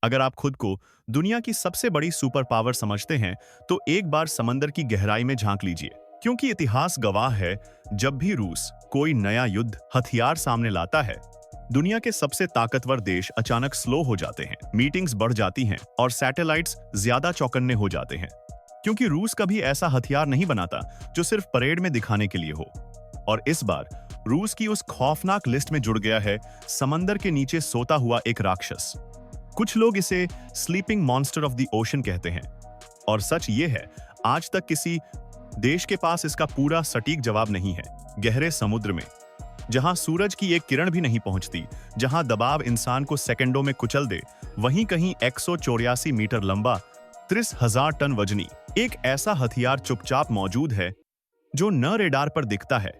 अगर आप खुद को दुनिया की सबसे बड़ी सुपर पावर समझते हैं, तो एक बार समंदर की गहराई में झांक लीजिए, क्योंकि इतिहास गवाह है, जब भी रूस कोई नया युद्ध हथियार सामने लाता है, दुनिया के सबसे ताकतवर देश अचानक स्लो हो जाते हैं, मीटिंग्स बढ़ जाती हैं और सैटेलाइट्स ज्यादा चौकन्ने हो जाते हैं, क्योंकि रूस कभी ऐसा हथियार नहीं बनाता जो सिर्फ परेड में दिखाने के लिए हो। और इस बार रूस की उस खौफनाक लिस्ट में जुड़ गया है समंदर के नीचे सोता हुआ एक राक्षस। कुछ लोग इसे sleeping monster of the ocean कहते हैं, और सच ये है, आज तक किसी देश के पास इसका पूरा सटीक जवाब नहीं है। गहरे समुद्र में, जहां सूरज की एक किरण भी नहीं पहुंचती, जहां दबाव इंसान को सेकंडों में कुचल दे, वहीं कहीं 184 मीटर लंबा, 30,000 टन वजनी एक ऐसा हथियार चुपचाप मौजूद है, जो न रेडार पर दिखता है,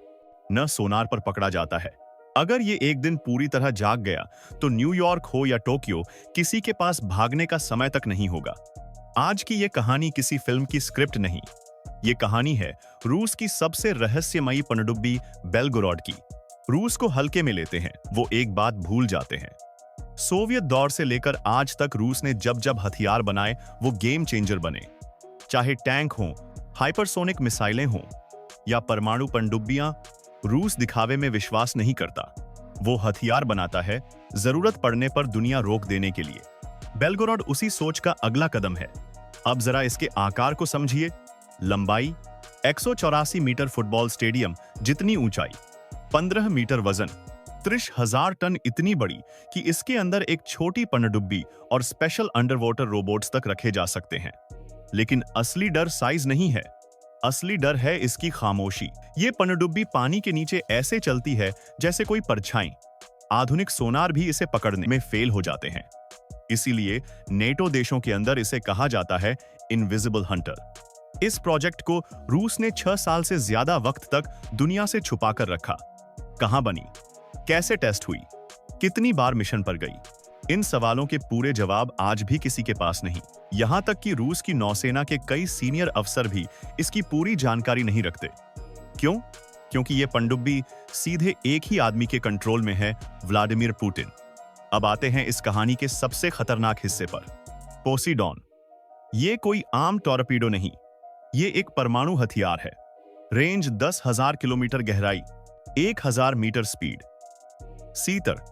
न सोनार पर पकड़ा जाता है। अगर ये एक दिन पूरी तरह जाग गया, तो न्यूयॉर्क हो या टोक्यो, किसी के पास भागने का समय तक नहीं होगा। आज की ये कहानी किसी फिल्म की स्क्रिप्ट नहीं, ये कहानी है रूस की सबसे रहस्यमयी पनडुब्बी बेलगोरोड की। रूस को हल्के में लेते हैं, वो एक बात भूल जाते हैं। सोवियत दौर से लेकर आज तक रूस ने जब जब हथियार बनाए, वो गेम चेंजर बने। चाहे टैंक हों, हाइपरसोनिक मिसाइलें हों या परमाणु पनडुब्बियां, रूस दिखावे में विश्वास नहीं करता। वो हथियार बनाता है जरूरत पड़ने पर दुनिया रोक देने के लिए। बेलगोरोड उसी सोच का अगला कदम है। अब जरा इसके आकार को समझिए। लंबाई 184 मीटर, फुटबॉल स्टेडियम जितनी ऊंचाई, 15 मीटर वजन, 30,000 टन, इतनी बड़ी कि इसके अंदर एक छोटी पनडुब्बी और स्पेशल अंडरवाटर रोबोट्स तक रखे जा सकते हैं। लेकिन असली डर साइज नहीं है, असली डर है इसकी खामोशी। ये पनडुब्बी पानी के नीचे ऐसे चलती है जैसे कोई परछाई। आधुनिक सोनार भी इसे पकड़ने में फेल हो जाते हैं। इसीलिए नेटो देशों के अंदर इसे कहा जाता है इनविजिबल हंटर। इस प्रोजेक्ट को रूस ने 6 साल से ज्यादा वक्त तक दुनिया से छुपा कर रखा। कहां बनी, कैसे टेस्ट हुई, कितनी बार मिशन पर गई, इन सवालों के पूरे जवाब आज भी किसी के पास नहीं। यहां तक कि रूस की नौसेना के कई सीनियर अफसर भी इसकी पूरी जानकारी नहीं रखते। क्यों? क्योंकि यह पनडुब्बी सीधे एक ही आदमी के कंट्रोल में है, व्लादिमीर पुतिन। अब आते हैं इस कहानी के सबसे खतरनाक हिस्से पर, पोसीडॉन। ये कोई आम टॉर्पीडो नहीं, ये एक परमाणु हथियार है। रेंज 10,000 किलोमीटर, गहराई 1,000 मीटर, स्पीड 70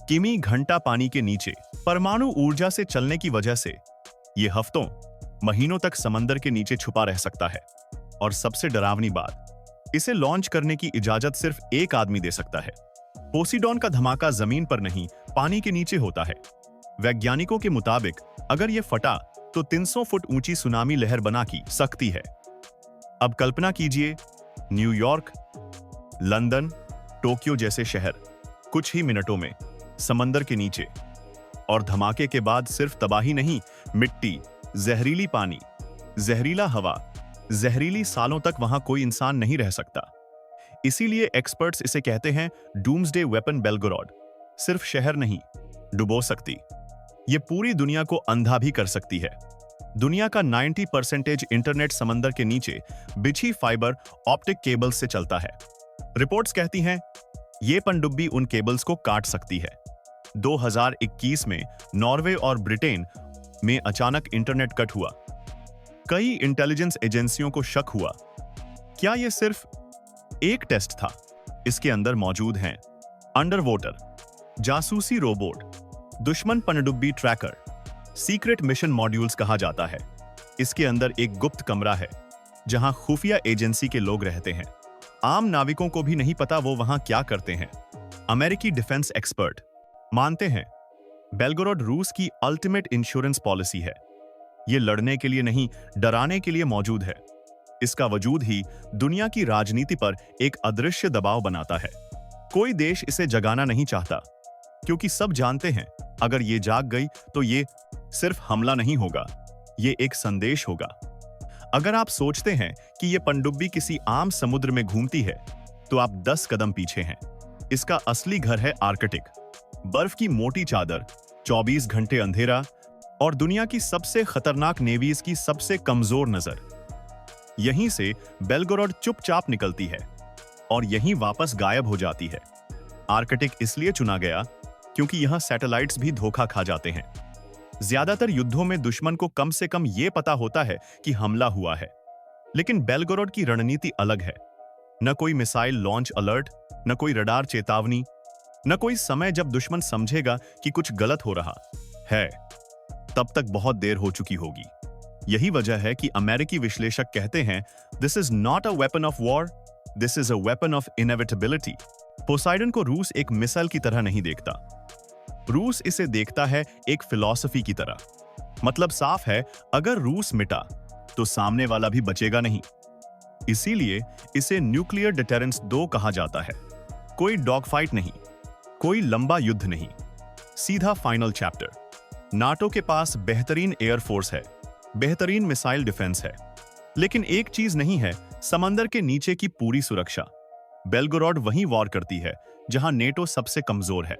किमी घंटा पानी के नीचे। परमाणु ऊर्जा से चलने की वजह से ये हफ्तों, महीनों तक समंदर के नीचे छुपा रह सकता है। और सबसे डरावनी बात, इसे लॉन्च करने की इजाजत सिर्फ एक आदमी दे सकता है। पोसीडॉन का धमाका जमीन पर नहीं, पानी के नीचे होता है। वैज्ञानिकों के मुताबिक अगर यह फटा तो 300 फुट ऊंची सुनामी लहर बना की सकती है। अब कल्पना कीजिए, न्यूयॉर्क, लंदन, टोक्यो जैसे शहर कुछ ही मिनटों में समंदर के नीचे, और धमाके के बाद सिर्फ तबाही नहीं, मिट्टी, जहरीली पानी, जहरीला हवा, जहरीली सालों तक वहां कोई इंसान नहीं रह सकता। इसीलिए एक्सपर्ट्स इसे कहते हैं डूम्सडे वेपन। बेलगोरोड सिर्फ शहर नहीं, डुबो सकती, ये पूरी दुनिया को अंधा भी कर सकती है। दुनिया का 90% इंटरनेट समंदर के नीचे बिछी फाइबर ऑप्टिक केबल्स से चलता है। रिपोर्ट्स कहती हैं ये पनडुब्बी उन केबल्स को काट सकती है। 2021 में नॉर्वे और ब्रिटेन में अचानक इंटरनेट कट हुआ। कई इंटेलिजेंस एजेंसियों को शक हुआ, क्या यह सिर्फ एक टेस्ट था? इसके अंदर मौजूद हैं अंडर वाटर जासूसी रोबोट, दुश्मन पनडुब्बी ट्रैकर, सीक्रेट मिशन मॉड्यूल्स कहा जाता है। इसके अंदर एक गुप्त कमरा है जहां खुफिया एजेंसी के लोग रहते हैं। आम नाविकों को भी नहीं पता वो वहां क्या करते हैं। अमेरिकी डिफेंस एक्सपर्ट मानते हैं बेलगोरोड रूस की अल्टीमेट इंश्योरेंस पॉलिसी है। ये लड़ने के लिए नहीं, डराने के लिए मौजूद है। इसका वजूद ही दुनिया की राजनीति पर एक अदृश्य दबाव बनाता है। कोई देश इसे जगाना नहीं चाहता, क्योंकि सब जानते हैं अगर ये जाग गई तो ये सिर्फ हमला नहीं होगा, ये एक संदेश होगा। अगर आप सोचते हैं कि ये पनडुब्बी किसी आम समुद्र में घूमती है, तो आप 10 कदम पीछे हैं। इसका असली घर है आर्कटिक। बर्फ की मोटी चादर, 24 घंटे अंधेरा और दुनिया की सबसे खतरनाक नेवीज की सबसे कमजोर नजर। यहीं से बेलगोरोड चुपचाप निकलती है और यहीं वापस गायब हो जाती है। आर्कटिक इसलिए चुना गया क्योंकि यहां सैटेलाइट्स भी धोखा खा जाते हैं। ज्यादातर युद्धों में दुश्मन को कम से कम ये पता होता है कि हमला हुआ है, लेकिन बेलगोरोड की रणनीति अलग है। न कोई मिसाइल लॉन्च अलर्ट, न कोई रडार चेतावनी, न कोई समय जब दुश्मन समझेगा कि कुछ गलत हो रहा है। तब तक बहुत देर हो चुकी होगी। यही वजह है कि अमेरिकी विश्लेषक कहते हैं, this is not a weapon of war, this is a weapon of inevitability. Poseidon को रूस एक मिसाइल की तरह नहीं देखता। रूस इसे देखता है एक फिलॉसफी की तरह। मतलब साफ है, अगर रूस मिटा तो सामने वाला भी बचेगा नहीं। इसीलिए इसे न्यूक्लियर डिटेरेंस 2 कहा जाता है। कोई डॉग फाइट नहीं, कोई लंबा युद्ध नहीं, सीधा फाइनल चैप्टर। नाटो के पास बेहतरीन एयरफोर्स है, बेहतरीन मिसाइल डिफेंस है, लेकिन एक चीज नहीं है, समंदर के नीचे की पूरी सुरक्षा। बेलगोरोड वहीं वॉर करती है जहां नेटो सबसे कमजोर है।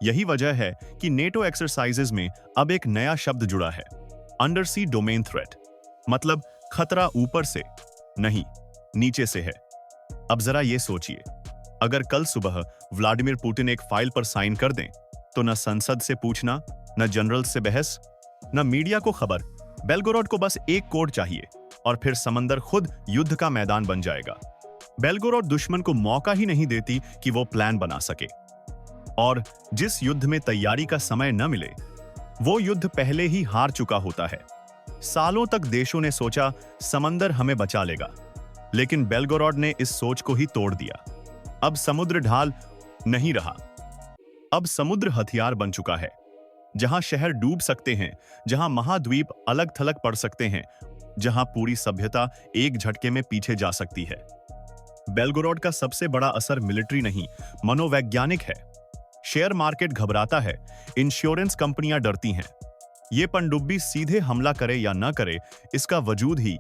यही वजह है कि नेटो एक्सरसाइजेज में अब एक नया शब्द जुड़ा है, अंडर सी डोमेन थ्रेट। मतलब खतरा ऊपर से नहीं, नीचे से है। अब जरा ये सोचिए, अगर कल सुबह व्लादिमीर पुतिन एक फाइल पर साइन कर दें, तो न संसद से पूछना, न जनरल से बहस, न मीडिया को खबर। बेलगोरोड को बस एक कोड चाहिए और फिर समंदर खुद युद्ध का मैदान बन जाएगा। बेलगोरोड दुश्मन को मौका ही नहीं देती कि वो प्लान बना सके। और जिस युद्ध में तैयारी का समय न मिले, वो युद्ध पहले ही हार चुका होता है। सालों तक देशों ने सोचा समंदर हमें बचा लेगा, लेकिन बेलगोरोड ने इस सोच को ही तोड़ दिया। अब समुद्र ढाल नहीं रहा, अब समुद्र हथियार बन चुका है। जहां शहर डूब सकते हैं, जहां महाद्वीप अलग थलग पड़ सकते हैं, जहां पूरी सभ्यता एक झटके में पीछे जा सकती है। बेलगोरोड का सबसे बड़ा असर मिलिट्री नहीं, मनोवैज्ञानिक है। शेयर मार्केट घबराता है, इंश्योरेंस कंपनियां डरती हैं। ये पनडुब्बी सीधे हमला करे या न करे, इसका वजूद ही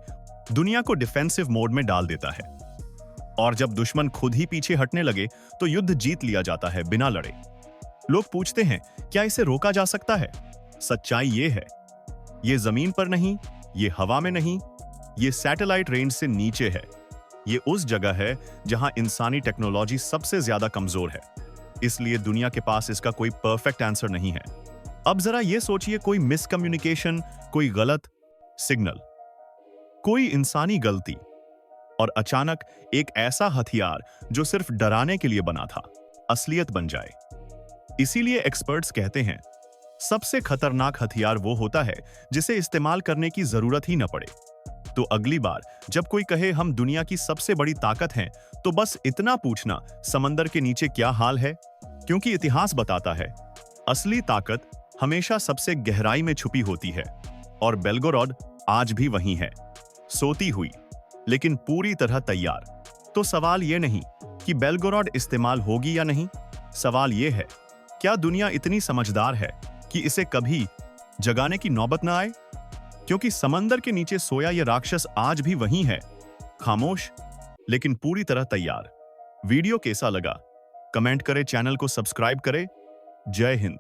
दुनिया को डिफेंसिव मोड में डाल देता है। और जब दुश्मन खुद ही पीछे हटने लगे, तो युद्ध जीत लिया जाता है बिना लड़े। लोग पूछते हैं, क्या इसे रोका जा सकता है? सच्चाई ये है, ये जमीन पर नहीं, ये हवा में नहीं, ये सैटेलाइट रेंज से नीचे है। ये उस जगह है जहां इंसानी टेक्नोलॉजी सबसे ज्यादा कमजोर है। इसलिए दुनिया के पास इसका कोई परफेक्ट आंसर नहीं है। अब जरा ये सोचिए, कोई मिसकम्युनिकेशन, कोई गलत सिग्नल, कोई इंसानी गलती, और अचानक एक ऐसा हथियार जो सिर्फ डराने के लिए बना था, असलियत बन जाए। इसीलिए एक्सपर्ट्स कहते हैं, सबसे खतरनाक हथियार वो होता है जिसे इस्तेमाल करने की जरूरत ही न पड़े। तो अगली बार जब कोई कहे हम दुनिया की सबसे बड़ी ताकत हैं, तो बस इतना पूछना, समंदर के नीचे क्या हाल है? क्योंकि इतिहास बताता है, असली ताकत हमेशा सबसे गहराई में छुपी होती है। और बेलगोरोड आज भी वहीं है, सोती हुई, लेकिन पूरी तरह तैयार। तो सवाल यह नहीं कि बेलगोरोड इस्तेमाल होगी या नहीं, सवाल यह है, क्या दुनिया इतनी समझदार है कि इसे कभी जगाने की नौबत ना आए? क्योंकि समंदर के नीचे सोया यह राक्षस आज भी वहीं है, खामोश लेकिन पूरी तरह तैयार। वीडियो कैसा लगा? कमेंट करें, चैनल को सब्सक्राइब करें। जय हिंद।